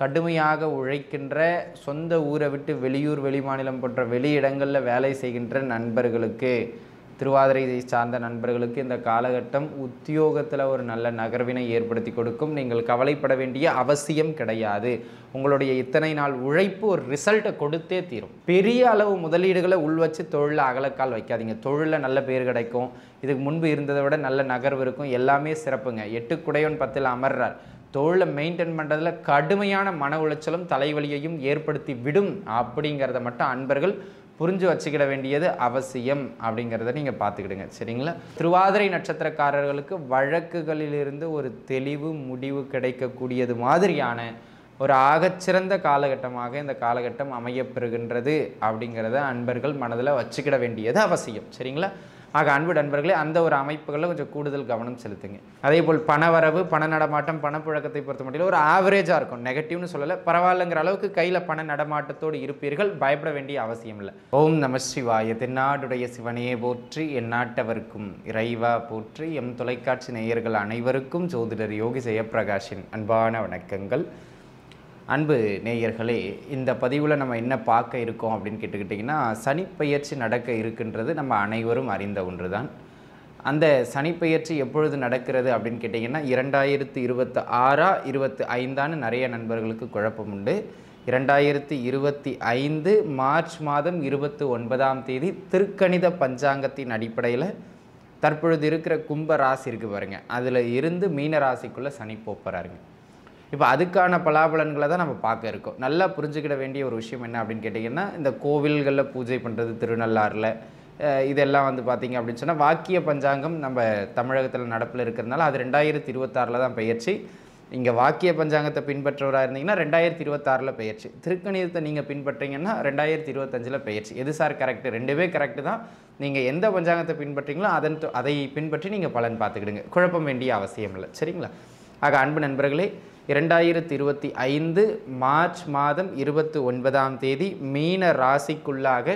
கடுமையாக உழைக்கின்ற, சொந்த ஊரை விட்டு வெளியூர் வெளிமாநிலம் போன்ற வெளியிடங்களில் வேலை செய்கின்ற நண்பர்களுக்கு, திருவாதிரையை சார்ந்த நண்பர்களுக்கு இந்த காலகட்டம் உத்தியோகத்தில் ஒரு நல்ல நகர்வினை ஏற்படுத்தி கொடுக்கும். நீங்கள் கவலைப்பட வேண்டிய அவசியம் கிடையாது. உங்களுடைய இத்தனை நாள் உழைப்பு ஒரு ரிசல்ட்டை கொடுத்தே தீரும். பெரிய அளவு முதலீடுகளை உள்வச்சு தொழிலில் அகலக்கால் வைக்காதீங்க. தொழிலில் நல்ல பேர் கிடைக்கும். இதுக்கு முன்பு இருந்ததை விட நல்ல நகர்வு இருக்கும். எல்லாமே சிறப்புங்க. 8 குடையவன் 10ல் அமர்றார். தொழிலை மெயின்டைன் பண்ணுறதுல கடுமையான மன உளைச்சலும் தலைவலியையும் ஏற்படுத்தி விடும் அப்படிங்கிறத மட்டும் அன்பர்கள் புரிஞ்சு வச்சுக்கிட வேண்டியது அவசியம் அப்படிங்கிறத நீங்கள் பார்த்துக்கிடுங்க. சரிங்களா? திருவாதிரை நட்சத்திரக்காரர்களுக்கு வழக்குகளிலிருந்து ஒரு தெளிவு முடிவு கிடைக்கக்கூடியது மாதிரியான ஒரு ஆகச்சிறந்த காலகட்டமாக இந்த காலகட்டம் அமையப்பெறுகின்றது அப்படிங்கிறத அன்பர்கள் மனதில் வச்சுக்கிட வேண்டியது அவசியம். சரிங்களா? ஆக அன்பு நண்பர்களே, அந்த ஒரு அமைப்புகளில் கொஞ்சம் கூடுதல் கவனம் செலுத்துங்க. அதே போல் பணவரவு, பண நடமாட்டம், பணப்புழக்கத்தை பொறுத்த மட்டும் ஒரு ஆவரேஜாக இருக்கும். நெகட்டிவ்னு சொல்லலை, பரவாயில்லைங்கிற அளவுக்கு கையில் பண நடமாட்டத்தோடு இருப்பீர்கள். பயப்பட வேண்டிய அவசியம் இல்லை. ஓம் நம சிவாய. தென்னாடுடைய சிவனையே போற்றி, எந்நாட்டவர்க்கும் இறைவா போற்றி. எம் தொலைக்காட்சி நேயர்கள் அனைவருக்கும் ஜோதிடர் யோகி ஜெயப்பிரகாஷின் அன்பான வணக்கங்கள். அன்பு நேயர்களே, இந்த பதிவில் நம்ம என்ன பார்க்க இருக்கோம் அப்படின்னு கேட்டுக்கிட்டிங்கன்னா, சனிப்பெயர்ச்சி நடக்க இருக்கின்றது நம்ம அனைவரும் அறிந்த ஒன்று தான். அந்த சனிப்பெயர்ச்சி எப்பொழுது நடக்கிறது அப்படின்னு கேட்டிங்கன்னா, 2026 25 நிறைய நண்பர்களுக்கு குழப்பம் உண்டு. 2025 மார்ச் மாதம் 29ஆம் தேதி திருக்கணித பஞ்சாங்கத்தின் அடிப்படையில் தற்பொழுது இருக்கிற கும்ப ராசி இருக்குது பாருங்கள், அதில் இருந்து மீன ராசிக்குள்ளே சனி போகிறாருங்க. இப்போ அதுக்கான பலாபலன்களை தான் நம்ம பார்க்க இருக்கோம். நல்லா புரிஞ்சுக்கிட வேண்டிய ஒரு விஷயம் என்ன அப்படின்னு கேட்டிங்கன்னா, இந்த கோவில்களில் பூஜை பண்ணுறது, திருநள்ளாறில் இதெல்லாம் வந்து பார்த்திங்க அப்படின்னு சொன்னால் வாக்கிய பஞ்சாங்கம் நம்ம தமிழகத்தில் நடப்பில் இருக்கிறதுனால அது 2026 தான் பெயர்ச்சி. இங்கே வாக்கிய பஞ்சாங்கத்தை பின்பற்றுவராக இருந்தீங்கன்னா 2026 பெயர்ச்சி. திருக்கணிதத்தை நீங்கள் பின்பற்றிங்கன்னா 2025 பெயர்ச்சி. எது சார் கரெக்டு? ரெண்டுமே கரெக்டு தான். நீங்கள் எந்த பஞ்சாங்கத்தை பின்பற்றிங்களோ அதை பின்பற்றி நீங்கள் பலன் பார்த்துக்கிடுங்க. குழப்பம் வேண்டிய அவசியம் இல்லை. சரிங்களா? ஆக அன்பு நண்பர்களே, 2025 மார்ச் மாதம் 29ஆம் தேதி மீன ராசிக்குள்ளாக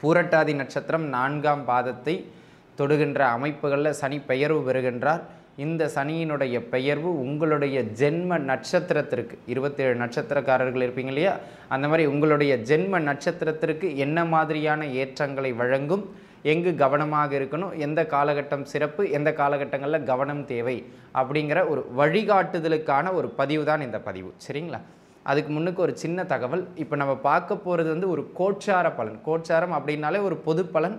பூரட்டாதி நட்சத்திரம் 4ஆம் பாதத்தை தொடுகின்ற அமைப்புகளில் சனி பெயர்வு பெறுகின்றார். இந்த சனியினுடைய பெயர்வு உங்களுடைய ஜென்ம நட்சத்திரத்திற்கு, 27 நட்சத்திரக்காரர்கள் இருப்பீங்க இல்லையா, அந்த மாதிரி உங்களுடைய ஜென்ம நட்சத்திரத்திற்கு என்ன மாதிரியான ஏற்றங்களை வழங்கும், எங்கு கவனமாக இருக்கணும், எந்த காலகட்டம் சிறப்பு, எந்த காலகட்டங்களில் கவனம் தேவை அப்படிங்கிற ஒரு வழிகாட்டுதலுக்கான ஒரு பதிவு தான் இந்த பதிவு. சரிங்களா? அதுக்கு முன்னுக்கு ஒரு சின்ன தகவல். இப்போ நம்ம பார்க்க போகிறது வந்து ஒரு கோட்சார பலன். கோட்சாரம் அப்படின்னாலே ஒரு பொது பலன்.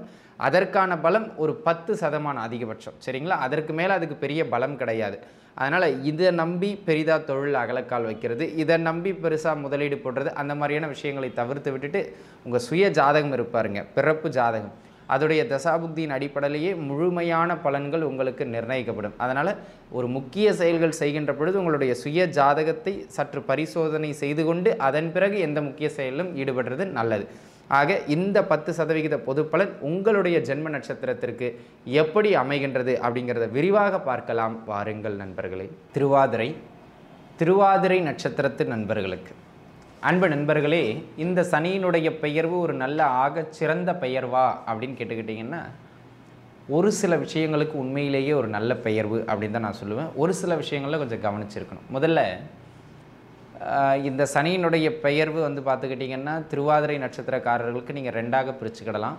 அதற்கான பலம் ஒரு 10% அதிகபட்சம். சரிங்களா? அதற்கு மேலே அதுக்கு பெரிய பலம் கிடையாது. அதனால் இதை நம்பி பெரிதாக தொழில் அகலக்கால் வைக்கிறது, இதை நம்பி பெருசாக முதலீடு போடுறது, அந்த மாதிரியான விஷயங்களை தவிர்த்து விட்டுட்டு உங்கள் சுய ஜாதகம் இருப்பாருங்க, பிறப்பு ஜாதகம், அதோடைய தசாபுக்தியின் அடிப்படையிலேயே முழுமையான பலன்கள் உங்களுக்கு நிர்ணயிக்கப்படும். அதனால் ஒரு முக்கிய செயல்கள் செய்கின்ற பொழுது உங்களுடைய சுய ஜாதகத்தை சற்று பரிசோதனை செய்து கொண்டு அதன் பிறகு எந்த முக்கிய செயலிலும் ஈடுபடுறது நல்லது. ஆக இந்த 10% பொது பலன் உங்களுடைய ஜென்ம நட்சத்திரத்திற்கு எப்படி அமைகின்றது அப்படிங்கிறத விரிவாக பார்க்கலாம். வாருங்கள் நண்பர்களே. திருவாதிரை நட்சத்திரத்து நண்பர்களுக்கு அன்பு நண்பர்களே, இந்த சனியினுடைய பெயர்வு ஒரு நல்ல ஆகச்சிறந்த பெயர்வா அப்படின்னு கேட்டுக்கிட்டிங்கன்னா, ஒரு சில விஷயங்களுக்கு உண்மையிலேயே ஒரு நல்ல பெயர்வு அப்படின்னு தான் நான் சொல்லுவேன். ஒரு சில விஷயங்களில் கொஞ்சம் கவனிச்சிருக்கணும். முதல்ல இந்த சனியினுடைய பெயர்வு வந்து பார்த்துக்கிட்டிங்கன்னா, திருவாதிரை நட்சத்திரக்காரர்களுக்கு நீங்கள் 2ஆக பிரிச்சுக்கிடலாம்.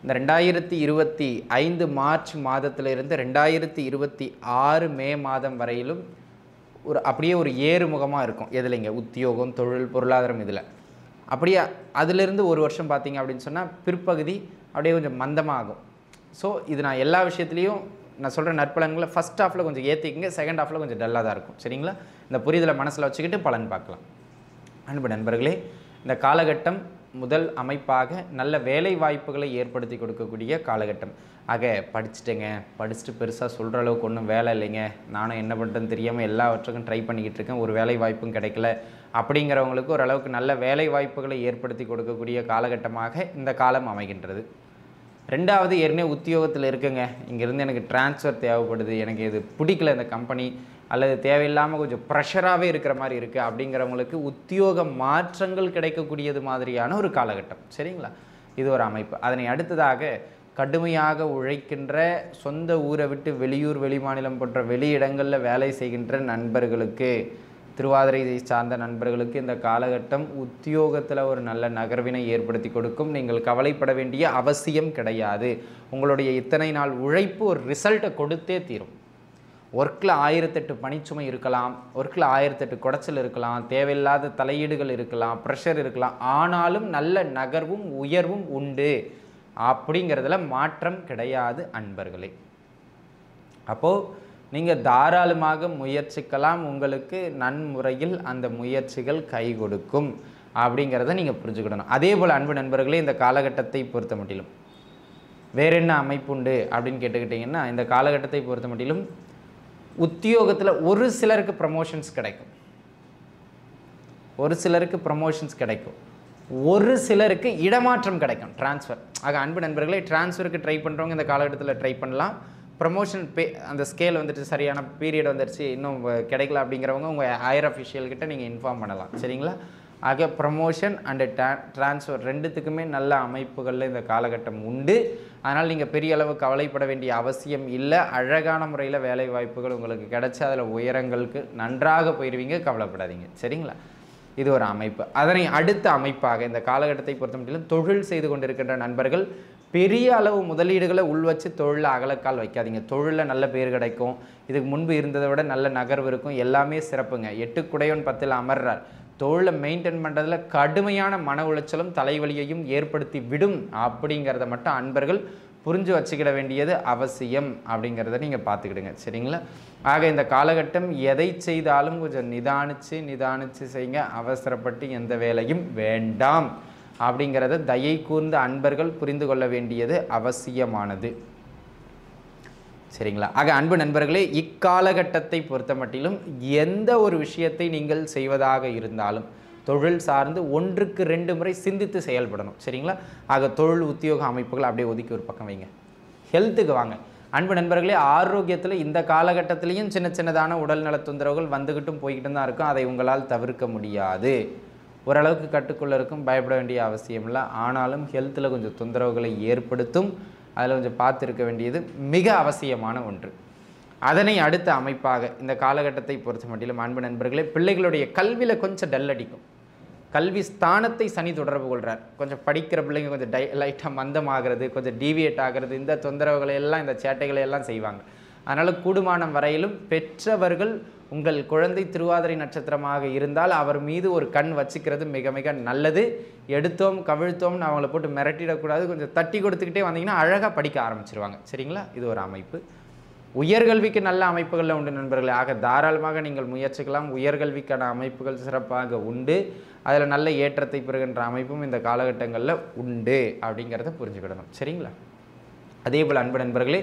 இந்த 2025 மார்ச் மாதத்திலிருந்து 2026 மே மாதம் வரையிலும் அப்படியே ஒரு ஏறுமுகமாக இருக்கும். எதுலைங்க? உத்தியோகம், தொழில், பொருளாதாரம். இதில் அப்படியே அதிலிருந்து ஒரு வருஷம் பார்த்திங்க அப்படின்னு சொன்னால் பிற்பகுதி அப்படியே கொஞ்சம் மந்தமாகும். ஸோ இது நான் எல்லா விஷயத்துலேயும் நான் சொல்கிற நற்பலன்களை ஃபஸ்ட் ஹாஃபில் கொஞ்சம் ஏற்றிக்கிங்க, செகண்ட் ஹாஃபில் கொஞ்சம் டல்லாக தான் இருக்கும். சரிங்களா? இந்த புரிதலை மனசில் வச்சுக்கிட்டு பலன் பார்க்கலாம். அன்பு நண்பர்களே, இந்த காலகட்டம் முதல் அமைப்பாக நல்ல வேலை வாய்ப்புகளை ஏற்படுத்தி கொடுக்கக்கூடிய காலகட்டம். ஆக படிச்சுட்டேங்க, படிச்சுட்டு பெருசாக சொல்கிற அளவுக்கு ஒன்றும் வேலை இல்லைங்க, நானும் என்ன பண்ணுறதுன்னு தெரியாமல் எல்லாவற்றுக்கும் ட்ரை பண்ணிக்கிட்டு இருக்கேன், ஒரு வேலை வாய்ப்பும் கிடைக்கல அப்படிங்கிறவங்களுக்கு ஓரளவுக்கு நல்ல வேலை வாய்ப்புகளை ஏற்படுத்தி கொடுக்கக்கூடிய காலகட்டமாக இந்த காலம் அமைகின்றது. ரெண்டாவது, ஏற்கனவே உத்தியோகத்தில் இருக்குங்க, இங்கேருந்து எனக்கு டிரான்ஸ்ஃபர் தேவைப்படுது, எனக்கு இது பிடிக்கல இந்த கம்பெனி, அல்லது தேவையில்லாமல் கொஞ்சம் ப்ரெஷராகவே இருக்கிற மாதிரி இருக்குது அப்படிங்கிறவங்களுக்கு உத்தியோக மாற்றங்கள் கிடைக்கக்கூடியது மாதிரியான ஒரு காலகட்டம். சரிங்களா? இது ஒரு அமைப்பு. அதனை அடுத்ததாக கடுமையாக உழைக்கின்ற, சொந்த ஊரை விட்டு வெளியூர் வெளிமாநிலம் போன்ற வெளியிடங்களில் வேலை செய்கின்ற நண்பர்களுக்கு திருவாதிரை சார்ந்த நண்பர்களுக்கு இந்த காலகட்டம் உத்தியோகத்தில் ஒரு நல்ல நகர்வினை ஏற்படுத்தி கொடுக்கும். நீங்கள் கவலைப்பட வேண்டிய அவசியம் கிடையாது. உங்களுடைய இத்தனை நாள் உழைப்பு ஒரு ரிசல்ட்டை கொடுத்தே தீரும். ஒர்க்கில் 1008 பணிச்சுமை இருக்கலாம், ஒர்க்கில் 1008 குடைச்சல் இருக்கலாம், தேவையில்லாத தலையீடுகள் இருக்கலாம், ப்ரெஷர் இருக்கலாம். ஆனாலும் நல்ல நகர்வும் உயர்வும் உண்டு அப்படிங்கிறதுல மாற்றம் கிடையாது அன்பர்களே. அப்போது நீங்கள் தாராளமாக முயற்சிக்கலாம். உங்களுக்கு நன்முறையில் அந்த முயற்சிகள் கை கொடுக்கும் அப்படிங்கிறத நீங்கள் புரிஞ்சுக்கிடணும். அதே போல் அன்பு நண்பர்களே, இந்த காலகட்டத்தை பொறுத்த மட்டிலும் வேற என்ன அமைப்பு உண்டு அப்படின்னு கேட்டுக்கிட்டிங்கன்னா, இந்த காலகட்டத்தை பொறுத்த மட்டிலும் உத்தியோகத்தில் ஒரு சிலருக்கு ப்ரமோஷன்ஸ் கிடைக்கும், ஒரு சிலருக்கு ப்ரமோஷன்ஸ் கிடைக்கும், ஒரு சிலருக்கு இடமாற்றம் கிடைக்கும், டிரான்ஸ்ஃபர். ஆக அன்பு நண்பர்களே, டிரான்ஸ்ஃபருக்கு ட்ரை பண்ணுறவங்க இந்த காலகட்டத்தில் ட்ரை பண்ணலாம். ப்ரமோஷன் அந்த ஸ்கேல் வந்துட்டு சரியான பீரியட் வந்துடுச்சு இன்னும் கிடைக்கல அப்படிங்கிறவங்க உங்கள் ஹையர் அஃபிஷியல்கிட்ட நீங்கள் இன்ஃபார்ம் பண்ணலாம். சரிங்களா? ஆக ப்ரமோஷன் அண்டு டிரான்ஸ்ஃபர் ரெண்டுத்துக்குமே நல்ல அமைப்புகளில் இந்த காலகட்டம் உண்டு. அதனால் நீங்கள் பெரிய அளவு கவலைப்பட வேண்டிய அவசியம் இல்லை. அழகான முறையில் வேலை வாய்ப்புகள் உங்களுக்கு கிடச்சி அதில் உயரங்களுக்கு நன்றாக போயிடுவீங்க, கவலைப்படாதீங்க. சரிங்களா? இது ஒரு அமைப்பு. அதனை அடுத்த அமைப்பாக இந்த காலகட்டத்தை பொறுத்த மட்டும் தொழில் செய்து கொண்டிருக்கின்ற நண்பர்கள் பெரிய அளவு முதலீடுகளை உள்வச்சு தொழிலில் அகலக்கால் வைக்காதீங்க. தொழிலில் நல்ல பேர் கிடைக்கும், இதுக்கு முன்பு இருந்ததை விட நல்ல நகர்வு இருக்கும், எல்லாமே சிறப்புங்க. 8 குடையோன் 10ல் அமர்றார். தொழிலை மெயின்டைன் பண்ணுறதுல கடுமையான மன உளைச்சலும் தலைவலியையும் ஏற்படுத்தி விடும் அப்படிங்கிறத மட்டும் அன்பர்கள் புரிஞ்சு வச்சுக்கிட வேண்டியது அவசியம் அப்படிங்கிறத நீங்கள் பார்த்துக்கிடுங்க. சரிங்களா? ஆக இந்த காலகட்டம் எதை செய்தாலும் கொஞ்சம் நிதானித்து செய்யுங்க. அவசரப்பட்டு எந்த வேலையும் வேண்டாம் அப்படிங்கிறத தயை கூர்ந்த அன்பர்கள் புரிந்து கொள்ள வேண்டியது அவசியமானது. சரிங்களா? ஆக அன்பு நண்பர்களே, இக்காலகட்டத்தை பொறுத்த மட்டிலும் எந்த ஒரு விஷயத்தை நீங்கள் செய்வதாக இருந்தாலும் தொழில் சார்ந்து 1க்கு 2 முறை சிந்தித்து செயல்படணும். சரிங்களா? ஆக தொழில் உத்தியோக அமைப்புகள் அப்படியே ஒதுக்கி ஒரு பக்கம் வைங்க. ஹெல்த்துக்கு வாங்க. அன்பு நண்பர்களே, ஆரோக்கியத்தில் இந்த காலகட்டத்திலையும் சின்னதான உடல்நல தொந்தரவுகள் வந்துக்கிட்டும் போய்கிட்டும் தான் இருக்கும். அதை உங்களால் தவிர்க்க முடியாது. ஓரளவுக்கு கட்டுக்குள்ளே இருக்கும், பயப்பட வேண்டிய அவசியம் இல்லை. ஆனாலும் ஹெல்த்தில் கொஞ்சம் தொந்தரவுகளை ஏற்படுத்தும். அதில் கொஞ்சம் பார்த்துருக்க வேண்டியது மிக அவசியமான ஒன்று. அதனை அடுத்த அமைப்பாக இந்த காலகட்டத்தை பொறுத்த மட்டிலும் அன்பு நண்பர்களே, பிள்ளைகளுடைய கல்வியில் கொஞ்சம் டல் அடிக்கும். கல்வி ஸ்தானத்தை சனி தொடர்பு கொள்கிறார். கொஞ்சம் படிக்கிற பிள்ளைங்க கொஞ்சம் லைட்டாக மந்தமாகிறது, கொஞ்சம் டீவியேட் ஆகிறது, இந்த தொந்தரவுகளை எல்லாம் இந்த சேட்டைகளை எல்லாம் செய்வாங்க. அதனால் கூடுமானம் வரையிலும் பெற்றவர்கள் உங்கள் குழந்தை திருவாதிரை நட்சத்திரமாக இருந்தால் அவர் மீது ஒரு கண் வச்சுக்கிறது மிக மிக நல்லது. எடுத்தோம் கவிழ்த்தோம்னு அவங்கள போட்டு மிரட்டிடக்கூடாது. கொஞ்சம் தட்டி கொடுத்துக்கிட்டே வந்தீங்கன்னா அழகாக படிக்க ஆரம்பிச்சிருவாங்க. சரிங்களா? இது ஒரு அமைப்பு. உயர்கல்விக்கு நல்ல அமைப்புகளில் உண்டு நண்பர்களே. ஆக தாராளமாக நீங்கள் முயற்சிக்கலாம். உயர்கல்விக்கான அமைப்புகள் சிறப்பாக உண்டு. அதில் நல்ல ஏற்றத்தை பெறுகின்ற அமைப்பும் இந்த காலகட்டங்களில் உண்டு அப்படிங்கிறத புரிஞ்சுக்கிடணும். சரிங்களா? அதே போல் அன்பு நண்பர்களே,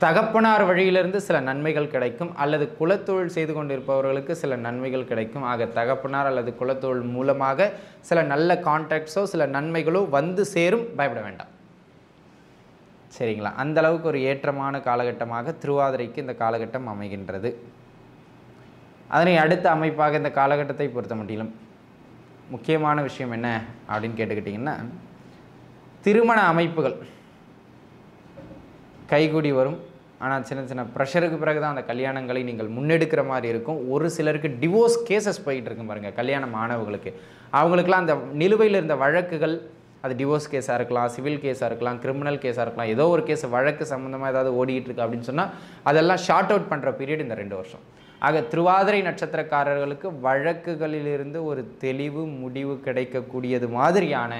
தகப்பனார் வழியிலிருந்து சில நன்மைகள் கிடைக்கும், அல்லது குலத்தொழில் செய்து கொண்டிருப்பவர்களுக்கு சில நன்மைகள் கிடைக்கும். ஆக தகப்பனார் அல்லது குலத்தொழில் மூலமாக சில நல்ல கான்டாக்ட்ஸோ சில நன்மைகளோ வந்து சேரும். பயப்பட வேண்டாம். சரிங்களா? அந்த அளவுக்கு ஒரு ஏற்றமான காலகட்டமாக திருவாதிரைக்கு இந்த காலகட்டம் அமைகின்றது. அதனை அடுத்த அமைப்பாக இந்த காலகட்டத்தை பொறுத்த மட்டிலும் முக்கியமான விஷயம் என்ன அப்படின்னு கேட்டுக்கிட்டிங்கன்னா, திருமண அமைப்புகள் கைகூடி வரும். ஆனால் சின்ன ப்ரெஷருக்கு பிறகு தான் அந்த கல்யாணங்களை நீங்கள் முன்னெடுக்கிற மாதிரி இருக்கும். ஒரு சிலருக்கு டிவோர்ஸ் கேசஸ் போயிட்டு இருக்கும் பாருங்கள். கல்யாணம் ஆனவங்களுக்கு அவங்களுக்குலாம் அந்த நிலுவையில் இருந்த வழக்குகள், அது டிவோர்ஸ் கேஸாக இருக்கலாம், சிவில் கேஸாக இருக்கலாம், கிரிமினல் கேஸாக இருக்கலாம், ஏதோ ஒரு கேஸ் வழக்கு சம்மந்தமாக ஏதாவது ஓடிட்டு இருக்கு அப்படின்னு சொன்னால் அதெல்லாம் ஷார்ட் அவுட் பண்ணுற பீரியட் இந்த 2 வருஷம். ஆக திருவாதிரை நட்சத்திரக்காரர்களுக்கு வழக்குகளிலிருந்து ஒரு தெளிவு முடிவு கிடைக்கக்கூடியது மாதிரியான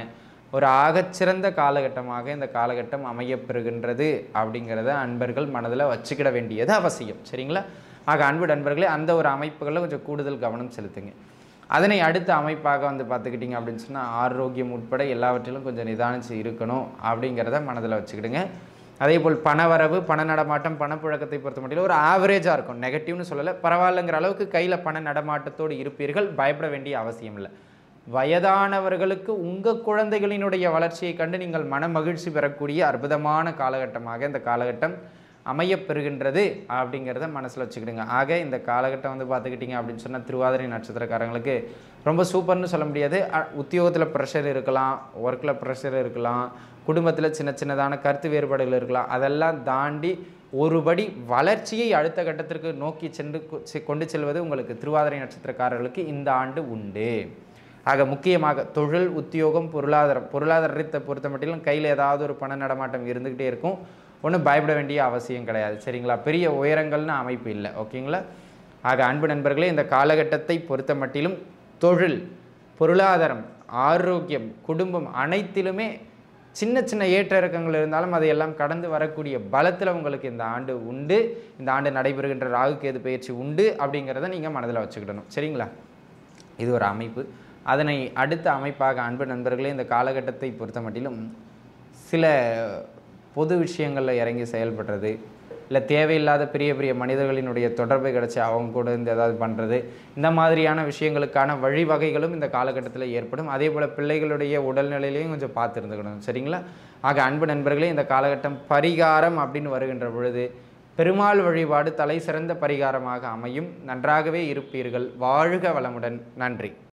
ஒரு ஆகச்சிறந்த காலகட்டமாக இந்த காலகட்டம் அமையப்பெறுகின்றது அப்படிங்கிறத அன்பர்கள் மனதில் வச்சுக்கிட வேண்டியது அவசியம். சரிங்களா? ஆக அன்பு நண்பர்களே, அந்த ஒரு அமைப்புகளில் கொஞ்சம் கூடுதல் கவனம் செலுத்துங்க. அதனை அடுத்த அமைப்பாக வந்து பார்த்துக்கிட்டிங்க அப்படின்னு சொன்னால் ஆரோக்கியம் உட்பட எல்லாவற்றிலும் கொஞ்சம் நிதானிச்சு இருக்கணும் அப்படிங்கிறத மனதில் வச்சுக்கிடுங்க. அதே போல் பணவரவு, பண நடமாட்டம், பணப்புழக்கத்தை பொறுத்த மட்டும் ஒரு ஆவரேஜாக இருக்கும். நெகட்டிவ்னு சொல்லலை, பரவாயில்லைங்கிற அளவுக்கு கையில் பண நடமாட்டத்தோடு இருப்பீர்கள். பயப்பட வேண்டிய அவசியம் இல்லை. வயதானவர்களுக்கு உங்கள் குழந்தைகளினுடைய வளர்ச்சியை கண்டு நீங்கள் மன மகிழ்ச்சி பெறக்கூடிய அற்புதமான காலகட்டமாக இந்த காலகட்டம் அமையப்பெறுகின்றது அப்படிங்கிறத மனசில் வச்சுக்கிடுங்க. ஆக இந்த காலகட்டம் வந்து பார்த்துக்கிட்டிங்க அப்படின்னு சொன்னால் திருவாதிரை நட்சத்திரக்காரங்களுக்கு ரொம்ப சூப்பர்னு சொல்ல முடியாது. உத்தியோகத்தில் ப்ரெஷர் இருக்கலாம், ஒர்க்கில் ப்ரெஷர் இருக்கலாம், குடும்பத்தில் சின்ன சின்னதான கருத்து வேறுபாடுகள் இருக்கலாம். அதெல்லாம் தாண்டி ஒருபடி வளர்ச்சியை அடுத்த கட்டத்திற்கு நோக்கி கொண்டு செல்வது உங்களுக்கு திருவாதிரை நட்சத்திரக்காரர்களுக்கு இந்த ஆண்டு உண்டு. ஆக முக்கியமாக தொழில், உத்தியோகம், பொருளாதாரத்தை பொறுத்த மட்டிலும் கையில் ஏதாவது ஒரு பண நடமாட்டம் இருந்துக்கிட்டே இருக்கும். ஒன்றும் பயப்பட வேண்டிய அவசியம் கிடையாது. சரிங்களா? பெரிய உயரங்கள்னு அமைப்பு இல்லை. ஓகேங்களா? ஆக அன்பு நண்பர்களே, இந்த காலகட்டத்தை பொறுத்த மட்டிலும் தொழில், பொருளாதாரம், ஆரோக்கியம், குடும்பம் அனைத்திலுமே சின்ன சின்ன ஏற்ற இறக்கங்கள் இருந்தாலும் அதையெல்லாம் கடந்து வரக்கூடிய பலத்தில் உங்களுக்கு இந்த ஆண்டு உண்டு. இந்த ஆண்டு நடைபெறுகின்ற ராகு கேது பயிற்சி உண்டு அப்படிங்கிறத நீங்கள் மனதில் வச்சுக்கிடணும். சரிங்களா? இது ஒரு அமைப்பு. அதனை அடுத்த அமைப்பாக அன்பு நண்பர்களே, இந்த காலகட்டத்தை பொறுத்த மட்டிலும் சில பொது விஷயங்களில் இறங்கி செயல்படுறது, இல்லை தேவையில்லாத பெரிய பெரிய மனிதர்களினுடைய தொடர்பை கிடச்சி அவங்க கூட இருந்து ஏதாவது பண்ணுறது, இந்த மாதிரியான விஷயங்களுக்கான வழிவகைகளும் இந்த காலகட்டத்தில் ஏற்படும். அதே போல் பிள்ளைகளுடைய உடல்நிலையிலையும் கொஞ்சம் பார்த்து இருந்துக்கணும். சரிங்களா? ஆக அன்பு நண்பர்களே, இந்த காலகட்டம் பரிகாரம் அப்படின்னு வருகின்ற பொழுது பெருமாள் வழிபாடு தலை சிறந்த பரிகாரமாக அமையும். நன்றாகவே இருப்பீர்கள். வாழ்க வளமுடன். நன்றி.